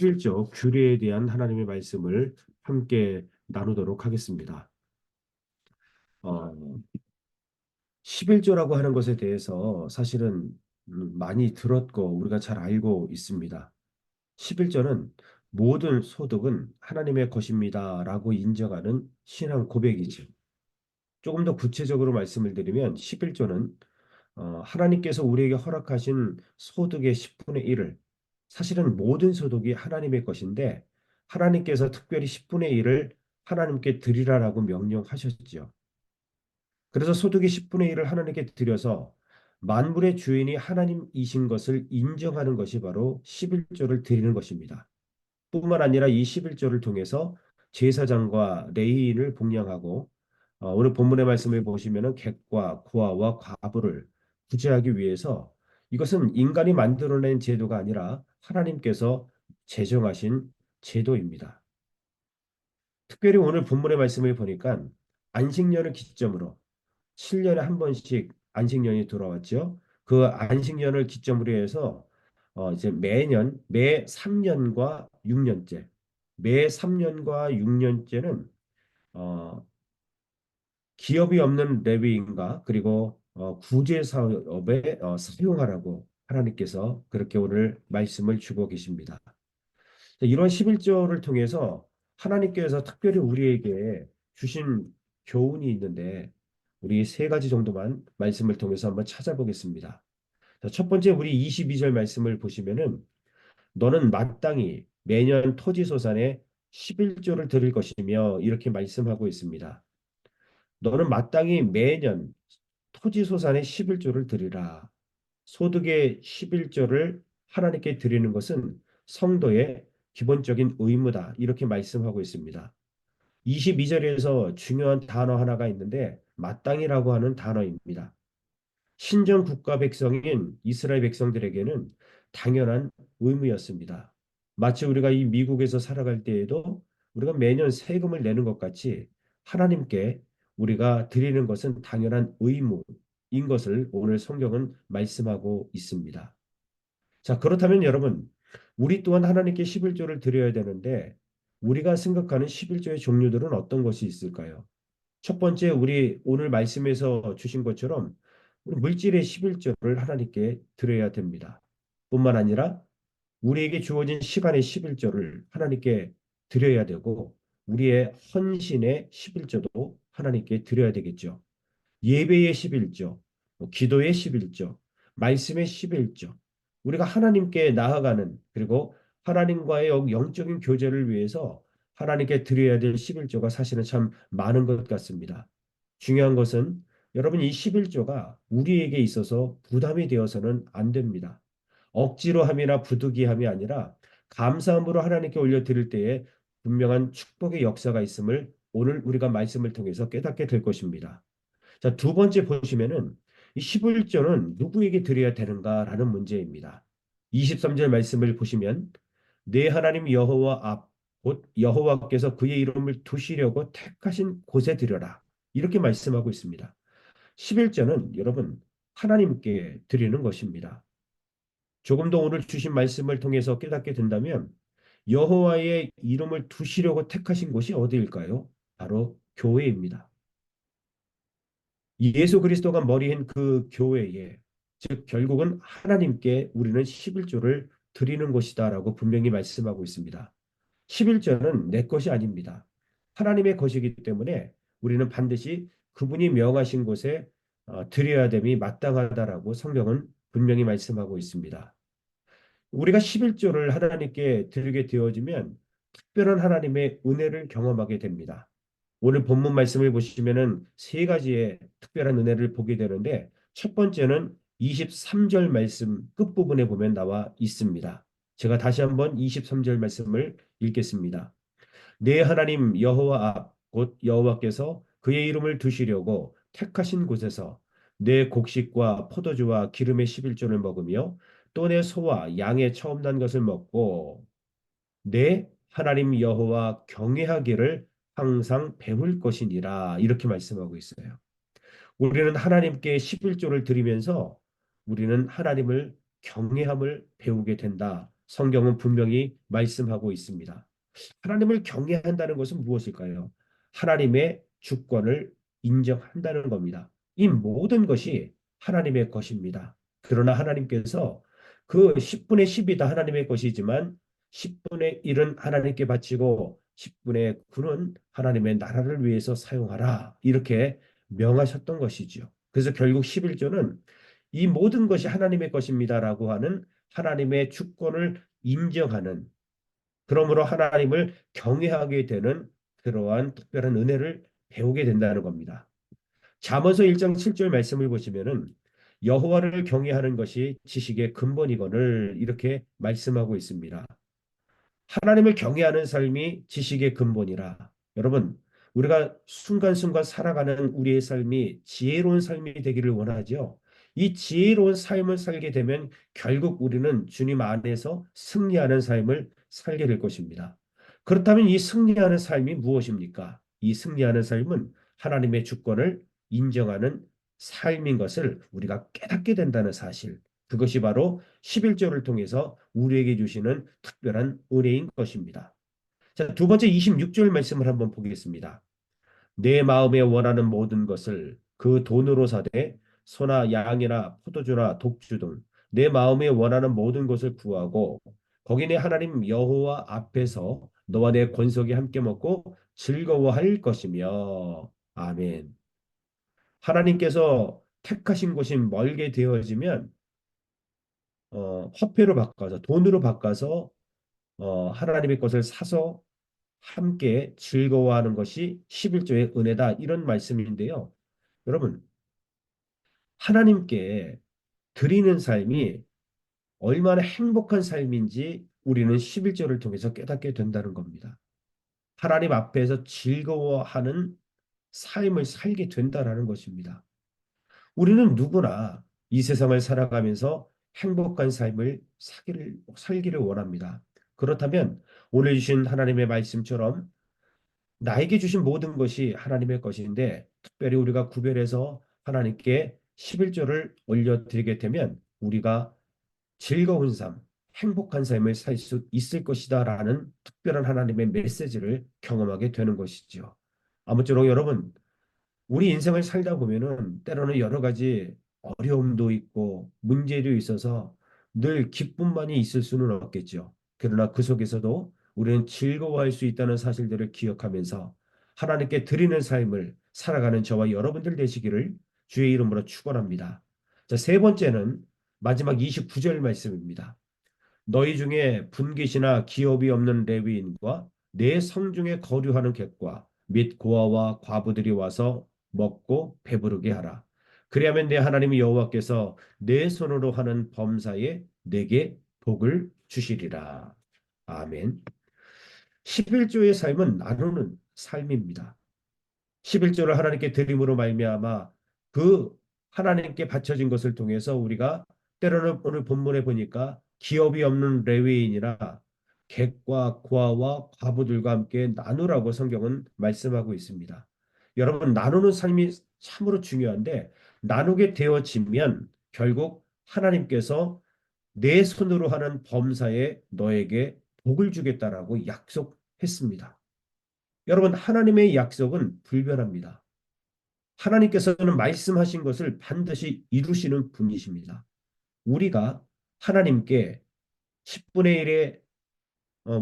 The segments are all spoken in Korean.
11조 규례에 대한 하나님의 말씀을 함께 나누도록 하겠습니다. 어, 11조라고 하는 것에 대해서 사실은 많이 들었고 우리가 잘 알고 있습니다. 11조는 모든 소득은 하나님의 것입니다라고 인정하는 신앙 고백이죠. 조금 더 구체적으로 말씀을 드리면 11조는 하나님께서 우리에게 허락하신 소득의 10분의 1을 사실은 모든 소득이 하나님의 것인데 하나님께서 특별히 10분의 1을 하나님께 드리라라고 명령하셨지요. 그래서 소득의 10분의 1을 하나님께 드려서 만물의 주인이 하나님이신 것을 인정하는 것이 바로 11조를 드리는 것입니다. 뿐만 아니라 이 11조를 통해서 제사장과 레위인을 복량하고 오늘 본문의 말씀을 보시면은 객과 구아와 과부를 구제하기 위해서 이것은 인간이 만들어낸 제도가 아니라 하나님께서 제정하신 제도입니다. 특별히 오늘 본문의 말씀을 보니까 안식년을 기점으로 7년에 한 번씩 안식년이 돌아왔죠. 그 안식년을 기점으로 해서 이제 매년 매 3년과 6년째 매 3년과 6년째는 기업이 없는 레위인가 그리고 구제 사업에 사용하라고 하나님께서 그렇게 오늘 말씀을 주고 계십니다. 이런 11조를 통해서 하나님께서 특별히 우리에게 주신 교훈이 있는데 우리 세 가지 정도만 말씀을 통해서 한번 찾아보겠습니다. 자, 첫 번째 우리 22절 말씀을 보시면은 너는 마땅히 매년 토지소산에 11조를 드릴 것이며 이렇게 말씀하고 있습니다. 너는 마땅히 매년 토지소산의 11조를 드리라. 소득의 11조를 하나님께 드리는 것은 성도의 기본적인 의무다. 이렇게 말씀하고 있습니다. 22절에서 중요한 단어 하나가 있는데 마땅히라고 하는 단어입니다. 신정 국가 백성인 이스라엘 백성들에게는 당연한 의무였습니다. 마치 우리가 이 미국에서 살아갈 때에도 우리가 매년 세금을 내는 것 같이 하나님께 우리가 드리는 것은 당연한 의무인 것을 오늘 성경은 말씀하고 있습니다. 자, 그렇다면 여러분, 우리 또한 하나님께 11조를 드려야 되는데 우리가 생각하는 11조의 종류들은 어떤 것이 있을까요? 첫 번째, 우리 오늘 말씀에서 주신 것처럼 우리 물질의 11조를 하나님께 드려야 됩니다. 뿐만 아니라 우리에게 주어진 시간의 11조를 하나님께 드려야 되고 우리의 헌신의 11조도 하나님께 드려야 되겠죠. 예배의 11조, 기도의 11조, 말씀의 11조. 우리가 하나님께 나아가는 그리고 하나님과의 영적인 교제를 위해서 하나님께 드려야 될 11조가 사실은 참 많은 것 같습니다. 중요한 것은 여러분 이 11조가 우리에게 있어서 부담이 되어서는 안 됩니다. 억지로 함이나 부득이함이 아니라 감사함으로 하나님께 올려드릴 때에 분명한 축복의 역사가 있음을 오늘 우리가 말씀을 통해서 깨닫게 될 것입니다. 자, 두 번째 보시면은 이 11조는 누구에게 드려야 되는가라는 문제입니다. 23절 말씀을 보시면 내 하나님 여호와 앞 곧 여호와께서 그의 이름을 두시려고 택하신 곳에 드려라. 이렇게 말씀하고 있습니다. 11조는 여러분 하나님께 드리는 것입니다. 조금 더 오늘 주신 말씀을 통해서 깨닫게 된다면 여호와의 이름을 두시려고 택하신 곳이 어디일까요? 바로 교회입니다. 예수 그리스도가 머리인 그 교회에 즉 결국은 하나님께 우리는 11조를 드리는 것이다라고 분명히 말씀하고 있습니다. 11조는 내 것이 아닙니다. 하나님의 것이기 때문에 우리는 반드시 그분이 명하신 곳에 드려야 됨이 마땅하다라고 성경은 분명히 말씀하고 있습니다. 우리가 11조를 하나님께 드리게 되어지면 특별한 하나님의 은혜를 경험하게 됩니다. 오늘 본문 말씀을 보시면은 세 가지의 특별한 은혜를 보게 되는데 첫 번째는 23절 말씀 끝부분에 보면 나와 있습니다. 제가 다시 한번 23절 말씀을 읽겠습니다. 내 하나님 여호와 앞 곧 여호와께서 그의 이름을 두시려고 택하신 곳에서 내 곡식과 포도주와 기름의 11조를 먹으며 또 내 소와 양의 처음 난 것을 먹고 내 하나님 여호와 경외하기를 항상 배울 것이니라 이렇게 말씀하고 있어요. 우리는 하나님께 11조를 드리면서 우리는 하나님을 경외함을 배우게 된다. 성경은 분명히 말씀하고 있습니다. 하나님을 경외한다는 것은 무엇일까요? 하나님의 주권을 인정한다는 겁니다. 이 모든 것이 하나님의 것입니다. 그러나 하나님께서 그 10분의 10이 다 하나님의 것이지만 10분의 1은 하나님께 바치고 10분의 9는 하나님의 나라를 위해서 사용하라. 이렇게 명하셨던 것이지요. 그래서 결국 11조는 이 모든 것이 하나님의 것입니다라고 하는 하나님의 주권을 인정하는, 그러므로 하나님을 경외하게 되는 그러한 특별한 은혜를 배우게 된다는 겁니다. 잠언서 1장 7절 말씀을 보시면은 여호와를 경외하는 것이 지식의 근본이거늘 이렇게 말씀하고 있습니다. 하나님을 경외하는 삶이 지식의 근본이라. 여러분, 우리가 순간순간 살아가는 우리의 삶이 지혜로운 삶이 되기를 원하죠. 이 지혜로운 삶을 살게 되면 결국 우리는 주님 안에서 승리하는 삶을 살게 될 것입니다. 그렇다면 이 승리하는 삶이 무엇입니까? 이 승리하는 삶은 하나님의 주권을 인정하는 삶인 것을 우리가 깨닫게 된다는 사실. 그것이 바로 11조를 통해서 우리에게 주시는 특별한 은혜인 것입니다. 자, 두 번째 26절 말씀을 한번 보겠습니다. 내 마음에 원하는 모든 것을 그 돈으로 사되 소나 양이나 포도주나 독주 등 내 마음에 원하는 모든 것을 구하고 거기 내 하나님 여호와 앞에서 너와 내 권속이 함께 먹고 즐거워할 것이며. 아멘. 하나님께서 택하신 곳이 멀게 되어지면 화폐로 바꿔서 돈으로 바꿔서 하나님의 것을 사서 함께 즐거워하는 것이 11조의 은혜다 이런 말씀인데요. 여러분, 하나님께 드리는 삶이 얼마나 행복한 삶인지 우리는 11조를 통해서 깨닫게 된다는 겁니다. 하나님 앞에서 즐거워하는 삶을 살게 된다라는 것입니다. 우리는 누구나 이 세상을 살아가면서 행복한 삶을 살기를 원합니다. 그렇다면 오늘 주신 하나님의 말씀처럼 나에게 주신 모든 것이 하나님의 것인데 특별히 우리가 구별해서 하나님께 11조를 올려드리게 되면 우리가 즐거운 삶, 행복한 삶을 살 수 있을 것이다라는 특별한 하나님의 메시지를 경험하게 되는 것이죠. 아무쪼록 여러분, 우리 인생을 살다 보면은 때로는 여러 가지 어려움도 있고 문제도 있어서 늘 기쁨만이 있을 수는 없겠죠. 그러나 그 속에서도 우리는 즐거워할 수 있다는 사실들을 기억하면서 하나님께 드리는 삶을 살아가는 저와 여러분들 되시기를 주의 이름으로 축원합니다. 자, 세 번째는 마지막 29절 말씀입니다. 너희 중에 분깃이나 기업이 없는 레위인과 내 성중에 거류하는 객과 및 고아와 과부들이 와서 먹고 배부르게 하라. 그리하면 내 하나님 여호와께서 내 손으로 하는 범사에 내게 복을 주시리라. 아멘. 11조의 삶은 나누는 삶입니다. 11조를 하나님께 드림으로 말미암아 그 하나님께 바쳐진 것을 통해서 우리가 때로는 오늘 본문에 보니까 기업이 없는 레위인이라 객과 고아와 과부들과 함께 나누라고 성경은 말씀하고 있습니다. 여러분, 나누는 삶이 참으로 중요한데 나누게 되어지면 결국 하나님께서 내 손으로 하는 범사에 너에게 복을 주겠다라고 약속했습니다. 여러분, 하나님의 약속은 불변합니다. 하나님께서는 말씀하신 것을 반드시 이루시는 분이십니다. 우리가 하나님께 10분의 1의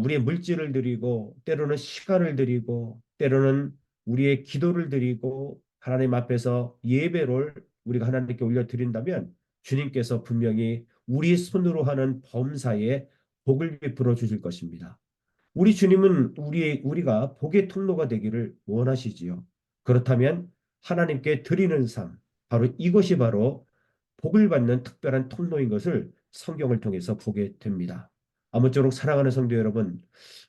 우리의 물질을 드리고 때로는 시간을 드리고 때로는 우리의 기도를 드리고 하나님 앞에서 예배를 우리가 하나님께 올려드린다면 주님께서 분명히 우리 손으로 하는 범사에 복을 베풀어 주실 것입니다. 우리 주님은 우리가 복의 통로가 되기를 원하시지요. 그렇다면 하나님께 드리는 삶, 바로 이것이 바로 복을 받는 특별한 통로인 것을 성경을 통해서 보게 됩니다. 아무쪼록 사랑하는 성도 여러분,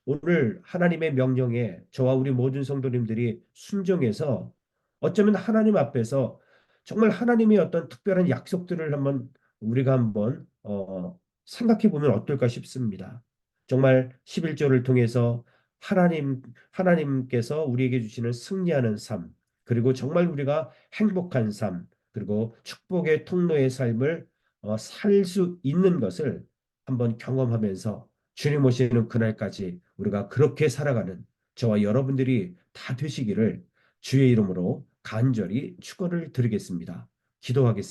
오늘 하나님의 명령에 저와 우리 모든 성도님들이 순종해서 어쩌면 하나님 앞에서 정말 하나님의 어떤 특별한 약속들을 우리가 한번 생각해 보면 어떨까 싶습니다. 정말 11조를 통해서 하나님께서 우리에게 주시는 승리하는 삶, 그리고 정말 우리가 행복한 삶, 그리고 축복의 통로의 삶을 살 수 있는 것을 한번 경험하면서 주님 오시는 그날까지 우리가 그렇게 살아가는 저와 여러분들이 다 되시기를 주의 이름으로 간절히 축원을 드리겠습니다. 기도하겠습니다.